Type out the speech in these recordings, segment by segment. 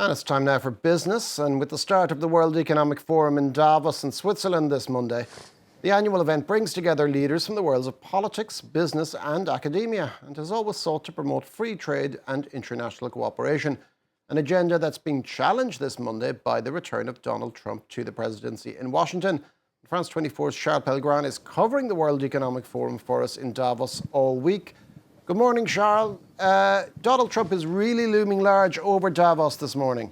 And it's time now for business. And with the start of the World Economic Forum in Davos in Switzerland this Monday, the annual event brings together leaders from the worlds of politics, business and academia, and has always sought to promote free trade and international cooperation, an agenda that's being challenged this Monday by the return of Donald Trump to the presidency in Washington. France 24's Charles Pellegrin is covering the World Economic Forum for us in Davos all week. Good morning, Charles. Donald Trump is really looming large over Davos this morning.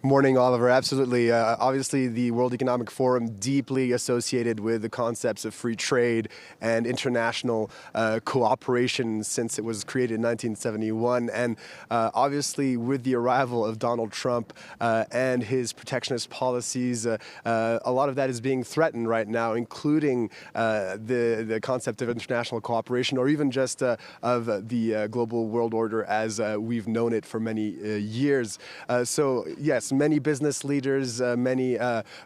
Morning, Oliver. Absolutely. Obviously, the World Economic Forum deeply associated with the concepts of free trade and international cooperation since it was created in 1971. And obviously, with the arrival of Donald Trump and his protectionist policies, a lot of that is being threatened right now, including the concept of international cooperation, or even just of the global world order as we've known it for many years. So, yes, many business leaders, many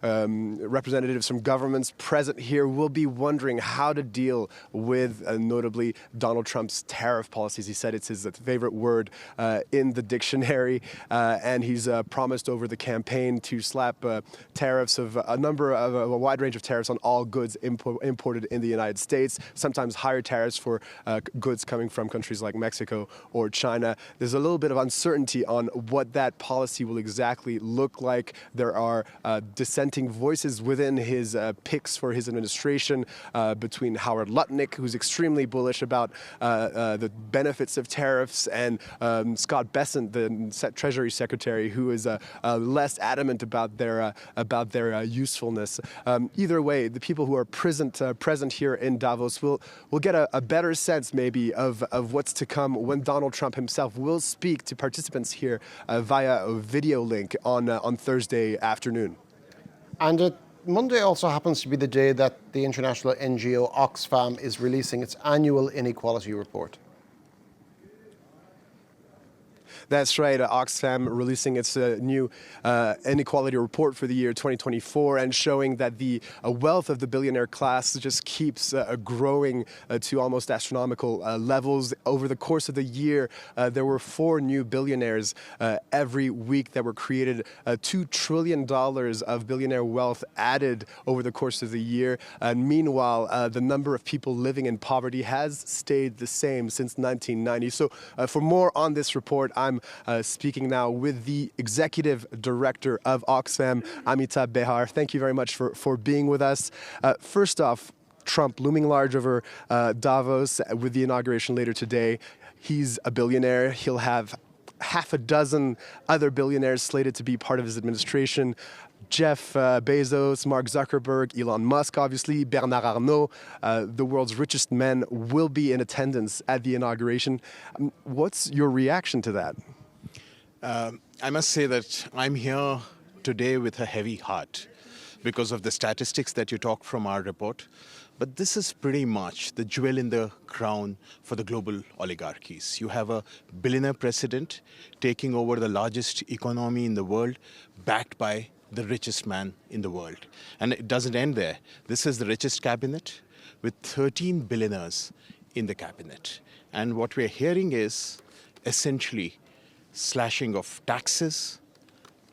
representatives from governments present here will be wondering how to deal with, notably, Donald Trump's tariff policies. He said it's his favorite word in the dictionary, and he's promised over the campaign to slap tariffs of a wide range of tariffs on all goods imported in the United States, sometimes higher tariffs for goods coming from countries like Mexico or China. There's a little bit of uncertainty on what that policy will exactly look like. There are dissenting voices within his picks for his administration, between Howard Lutnick, who's extremely bullish about the benefits of tariffs, and Scott Bessent, the Treasury Secretary, who is less adamant about their usefulness. Either way, the people who are present here in Davos will get a better sense maybe of what's to come when Donald Trump himself will speak to participants here via a video link on Thursday afternoon. And Monday also happens to be the day that the international NGO Oxfam is releasing its annual inequality report. That's right. Oxfam releasing its new inequality report for the year 2024 and showing that the wealth of the billionaire class just keeps growing to almost astronomical levels. Over the course of the year, there were 4 new billionaires every week that were created. $2 trillion of billionaire wealth added over the course of the year. And meanwhile, the number of people living in poverty has stayed the same since 1990. So for more on this report, I'm speaking now with the executive director of Oxfam, Amitabh Behar. Thank you very much for being with us. First off, Trump looming large over Davos with the inauguration later today. He's a billionaire. He'll have half a dozen other billionaires slated to be part of his administration. Jeff Bezos, Mark Zuckerberg, Elon Musk, obviously, Bernard Arnault, the world's richest men will be in attendance at the inauguration. What's your reaction to that? I must say that I'm here today with a heavy heart because of the statistics that you talked from our report. But this is pretty much the jewel in the crown for the global oligarchies. You have a billionaire president taking over the largest economy in the world, backed by the richest man in the world. And it doesn't end there. This is the richest cabinet with 13 billionaires in the cabinet. And what we're hearing is essentially slashing of taxes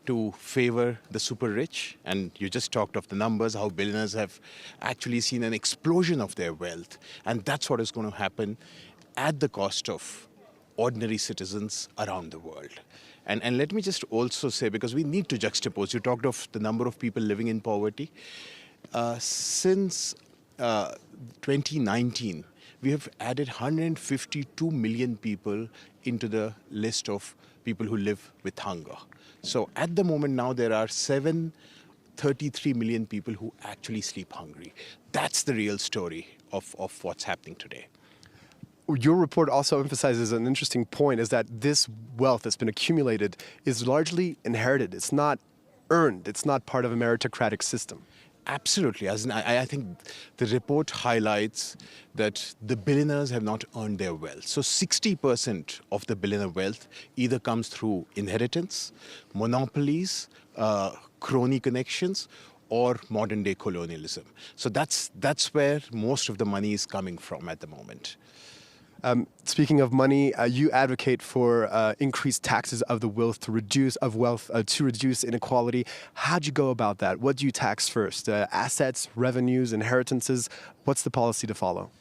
to favor the super rich. And you just talked of the numbers, how billionaires have actually seen an explosion of their wealth. And that's what is going to happen at the cost of ordinary citizens around the world. And let me just also say, because we need to juxtapose, you talked of the number of people living in poverty. Since 2019, we have added 152 million people into the list of people who live with hunger. So at the moment now, there are 733 million people who actually sleep hungry. That's the real story of what's happening today. Your report also emphasizes an interesting point, is that this wealth that's been accumulated is largely inherited. It's not earned. It's not part of a meritocratic system. Absolutely. I think the report highlights that the billionaires have not earned their wealth. So 60% of the billionaire wealth either comes through inheritance, monopolies, crony connections, or modern-day colonialism. So that's where most of the money is coming from at the moment. Speaking of money, you advocate for increased taxes of the wealth to reduce inequality. How'd you go about that? What do you tax first? Assets, revenues, inheritances? What's the policy to follow?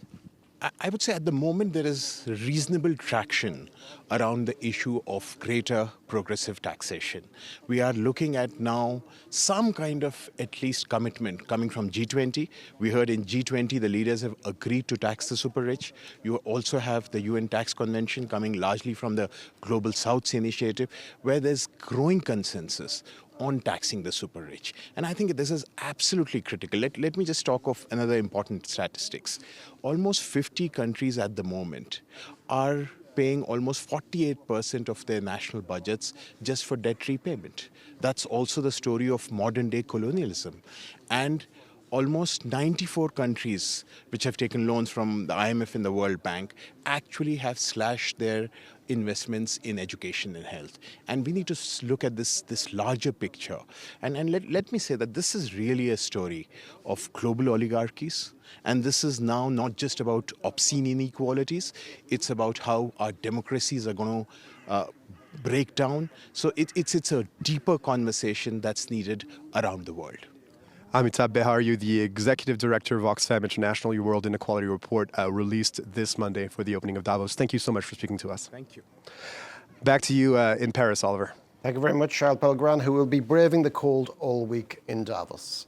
I would say at the moment there is reasonable traction around the issue of greater progressive taxation. We are looking at now some kind of at least commitment coming from G20. We heard in G20 the leaders have agreed to tax the super rich. You also have the UN Tax Convention coming largely from the Global South's initiative, where there's growing consensus on taxing the super rich. And I think this is absolutely critical. Let me just talk of another important statistics. Almost 50 countries at the moment are paying almost 48% of their national budgets just for debt repayment. That's also the story of modern day colonialism. And almost 94 countries which have taken loans from the IMF and the World Bank actually have slashed their investments in education and health. And we need to look at this larger picture. And let me say that this is really a story of global oligarchies. And this is now not just about obscene inequalities. It's about how our democracies are going to break down. So it's a deeper conversation that's needed around the world. Amitabh, Behar, you're the Executive Director of Oxfam International. Your World Inequality Report released this Monday for the opening of Davos. Thank you so much for speaking to us. Thank you. Back to you in Paris, Oliver. Thank you very much, Charles Pellegrin, who will be braving the cold all week in Davos.